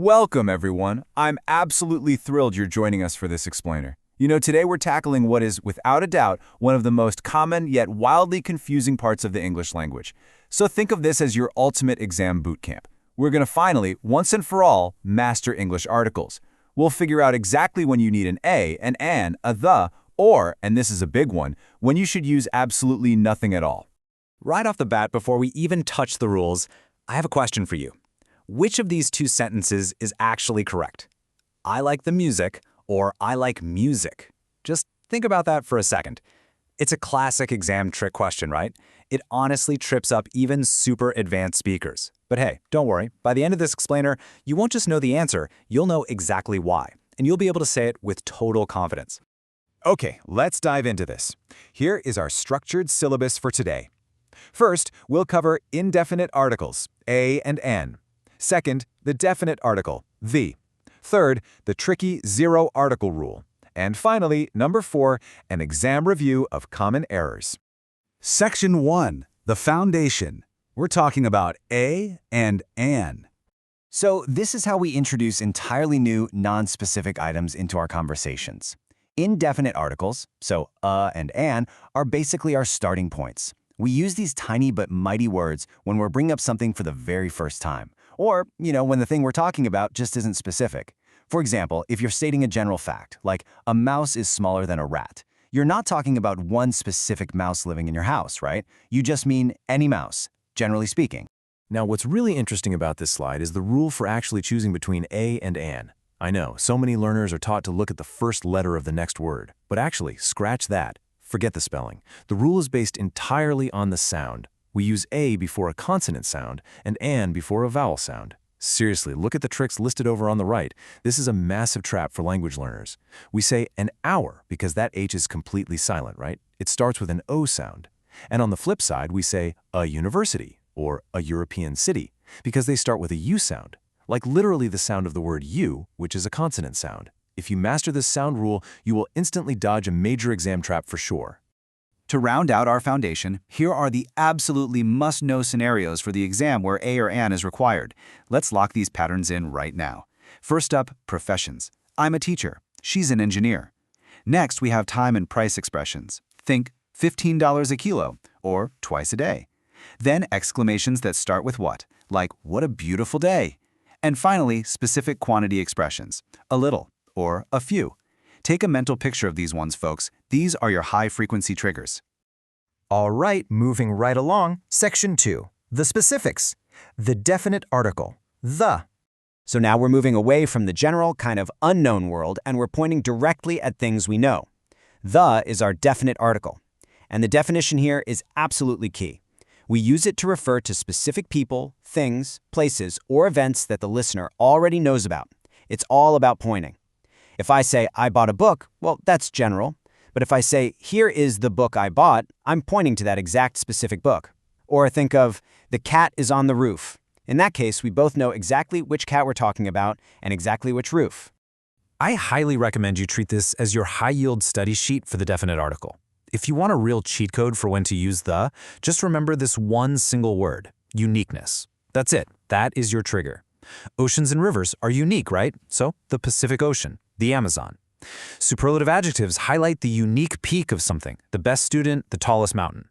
Welcome, everyone. I'm absolutely thrilled you're joining us for this explainer. Today we're tackling what is, without a doubt, one of the most common yet wildly confusing parts of the English language. So think of this as your ultimate exam boot camp. We're going to finally, once and for all, master English articles. We'll figure out exactly when you need an a, an, a the, or, and this is a big one, when you should use absolutely nothing at all. Right off the bat, before we even touch the rules, I have a question for you. Which of these two sentences is actually correct? I like the music, or I like music. Just think about that for a second. It's a classic exam trick question, right? It honestly trips up even super advanced speakers. But hey, don't worry. By the end of this explainer, you won't just know the answer, you'll know exactly why. And you'll be able to say it with total confidence. Okay, let's dive into this. Here is our structured syllabus for today. First, we'll cover indefinite articles, a and an. Second, the definite article, the. Third, the tricky zero article rule. And finally, number 4, an exam review of common errors. Section 1, the foundation. We're talking about a and an. So this is how we introduce entirely new, non-specific items into our conversations. Indefinite articles, so and an, are basically our starting points. We use these tiny but mighty words when we're bringing up something for the very first time. Or, when the thing we're talking about just isn't specific. For example, if you're stating a general fact, like a mouse is smaller than a rat, you're not talking about one specific mouse living in your house, right? You just mean any mouse, generally speaking. Now, what's really interesting about this slide is the rule for actually choosing between a and an. I know, so many learners are taught to look at the first letter of the next word. But actually, scratch that. Forget the spelling. The rule is based entirely on the sound. We use a before a consonant sound and an before a vowel sound. Seriously, look at the tricks listed over on the right. This is a massive trap for language learners. We say an hour because that H is completely silent, right? It starts with an O sound. And on the flip side, we say a university or a European city because they start with a U sound, like literally the sound of the word U, which is a consonant sound. If you master this sound rule, you will instantly dodge a major exam trap for sure. To round out our foundation, here are the absolutely must-know scenarios for the exam where a or an is required. Let's lock these patterns in right now. First up, professions. I'm a teacher. She's an engineer. Next, we have time and price expressions. Think $15 a kilo, or twice a day. Then exclamations that start with what, like what a beautiful day. And finally, specific quantity expressions, a little, or a few. Take a mental picture of these ones, folks. These are your high-frequency triggers. All right, moving right along. Section 2, the specifics. The definite article, the. So now we're moving away from the general, kind of unknown world, and we're pointing directly at things we know. The is our definite article. And the definition here is absolutely key. We use it to refer to specific people, things, places, or events that the listener already knows about. It's all about pointing. If I say, I bought a book, well, that's general. But if I say, here is the book I bought, I'm pointing to that exact specific book. Or think of, the cat is on the roof. In that case, we both know exactly which cat we're talking about and exactly which roof. I highly recommend you treat this as your high-yield study sheet for the definite article. If you want a real cheat code for when to use the, just remember this one single word, uniqueness. That's it. That is your trigger. Oceans and rivers are unique, right? So, the Pacific Ocean, the Amazon. Superlative adjectives highlight the unique peak of something, the best student, the tallest mountain.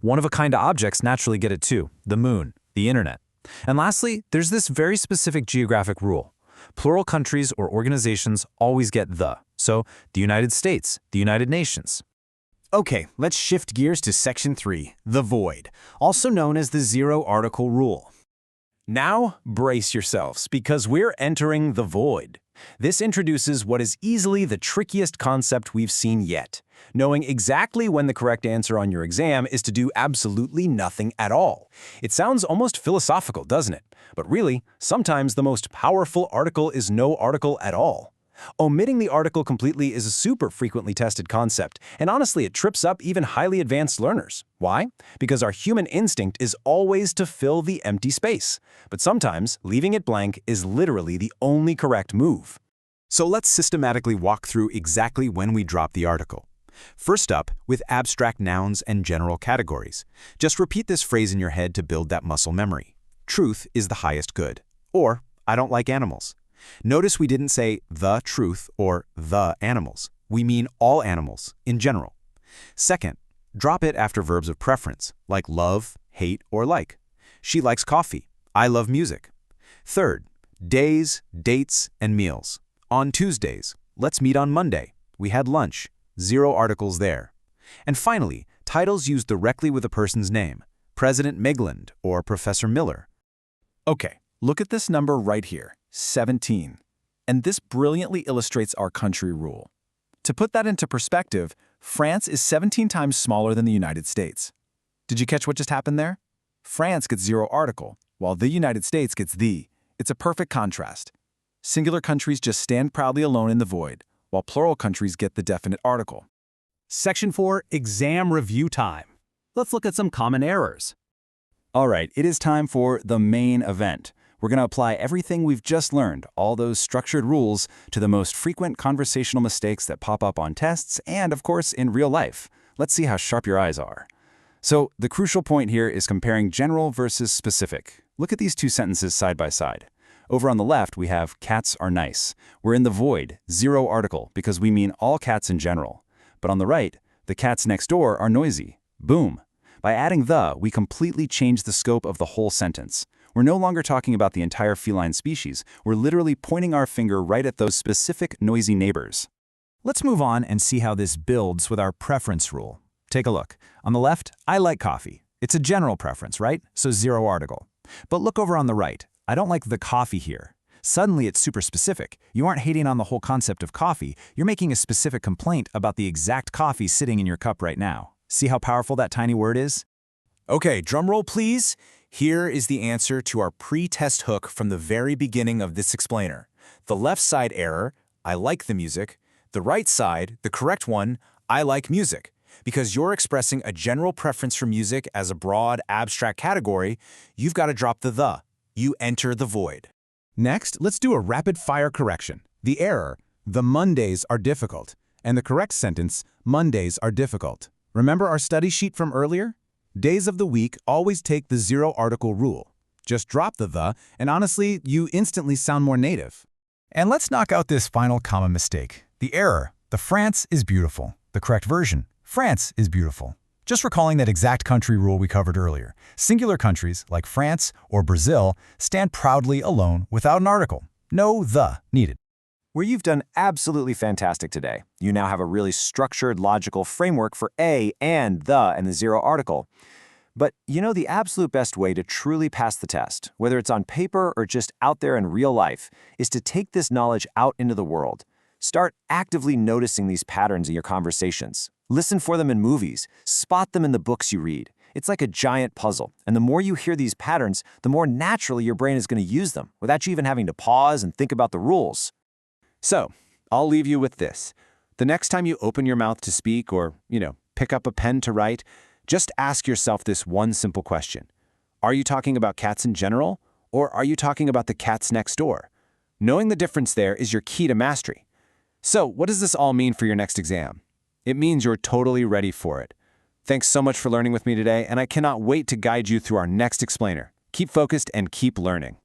One-of-a-kind objects naturally get it too, the moon, the internet. And lastly, there's this very specific geographic rule. Plural countries or organizations always get the. So, the United States, the United Nations. Okay, let's shift gears to Section 3, the void, also known as the zero article rule. Now, brace yourselves, because we're entering the void. This introduces what is easily the trickiest concept we've seen yet, knowing exactly when the correct answer on your exam is to do absolutely nothing at all. It sounds almost philosophical, doesn't it? But really, sometimes the most powerful article is no article at all. Omitting the article completely is a super frequently tested concept, and honestly, it trips up even highly advanced learners. Why? Because our human instinct is always to fill the empty space. But sometimes, leaving it blank is literally the only correct move. So let's systematically walk through exactly when we drop the article. First up, with abstract nouns and general categories. Just repeat this phrase in your head to build that muscle memory. Truth is the highest good. Or, I don't like animals. Notice we didn't say the truth or the animals. We mean all animals, in general. Second, drop it after verbs of preference, like love, hate, or like. She likes coffee. I love music. Third, days, dates, and meals. On Tuesdays, let's meet on Monday. We had lunch. 0 articles there. And finally, titles used directly with a person's name. President Migland or Professor Miller. Okay, look at this number right here, 17. And this brilliantly illustrates our country rule. To put that into perspective, France is 17 times smaller than the United States. Did you catch what just happened there? France gets 0 article, while the United States gets the. It's a perfect contrast. Singular countries just stand proudly alone in the void, while plural countries get the definite article. Section 4, Exam Review Time. Let's look at some common errors. All right, it is time for the main event. We're going to apply everything we've just learned, all those structured rules, to the most frequent conversational mistakes that pop up on tests and, of course, in real life. Let's see how sharp your eyes are. So, the crucial point here is comparing general versus specific. Look at these two sentences side by side. Over on the left, we have cats are nice. We're in the void, 0 article, because we mean all cats in general. But on the right, the cats next door are noisy. Boom. By adding the, we completely change the scope of the whole sentence. We're no longer talking about the entire feline species. We're literally pointing our finger right at those specific noisy neighbors. Let's move on and see how this builds with our preference rule. Take a look. On the left, I like coffee. It's a general preference, right? So 0 article. But look over on the right. I don't like the coffee here. Suddenly it's super specific. You aren't hating on the whole concept of coffee. You're making a specific complaint about the exact coffee sitting in your cup right now. See how powerful that tiny word is? Okay, drum roll please. Here is the answer to our pre-test hook from the very beginning of this explainer. The left side error, I like the music. The right side, the correct one, I like music. Because you're expressing a general preference for music as a broad, abstract category, you've got to drop the. You enter the void. Next, let's do a rapid-fire correction. The error, the Mondays are difficult, and the correct sentence, Mondays are difficult. Remember our study sheet from earlier? Days of the week always take the 0 article rule. Just drop the, and honestly, you instantly sound more native. And let's knock out this final common mistake. The error, the France is beautiful. The correct version, France is beautiful. Just recalling that exact country rule we covered earlier. Singular countries, like France or Brazil, stand proudly alone without an article. No the needed. Where you've done absolutely fantastic today. You now have a really structured, logical framework for a and the 0 article. But you know the absolute best way to truly pass the test, whether it's on paper or just out there in real life, is to take this knowledge out into the world. Start actively noticing these patterns in your conversations. Listen for them in movies. Spot them in the books you read. It's like a giant puzzle, and the more you hear these patterns, the more naturally your brain is going to use them, without you even having to pause and think about the rules. So, I'll leave you with this. The next time you open your mouth to speak or, pick up a pen to write, just ask yourself this one simple question. Are you talking about cats in general, or are you talking about the cats next door? Knowing the difference there is your key to mastery. So, what does this all mean for your next exam? It means you're totally ready for it. Thanks so much for learning with me today, and I cannot wait to guide you through our next explainer. Keep focused and keep learning.